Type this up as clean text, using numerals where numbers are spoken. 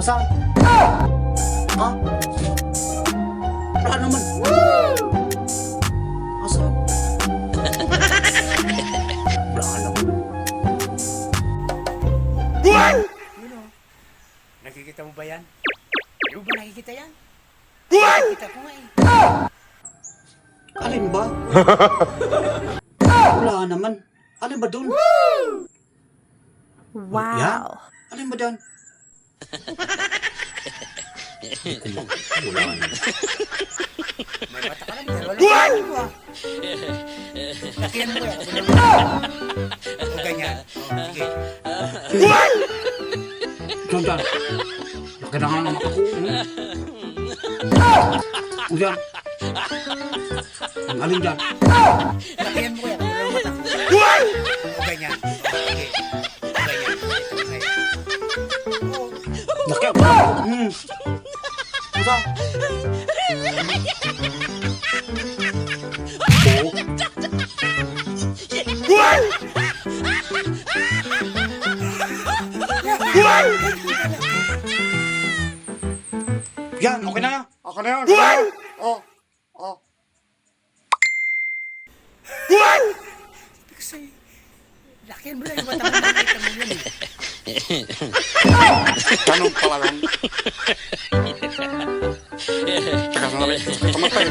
Asan? Ha? Wala naman. Asan? Wala naman. Yun o. Nakikita mo ba yan? Di mo ba nakikita yan? Nakikita ko nga eh. Alin ba? Wala naman. Alin ba dun? Wow. Yan? Alin ba dun? Wala naman. May mata ka lang. Wala ka mo ah. Lakihan mo yan. O ganyan. O, sige. Diyan. Laki na nga ng mata ko. Diyan. Alin dyan? Lakihan mo yan. Wala mata ko. O ganyan. O, sige. O ganyan. Ito nga yan. Laki. Diyan. Yan, okay na. Okay na yan. Oh. Kasi, lakihan mo lang yung mata ko. Nakikita mo yun eh. Tanong pala lang. Teka, sandali. Tamatay.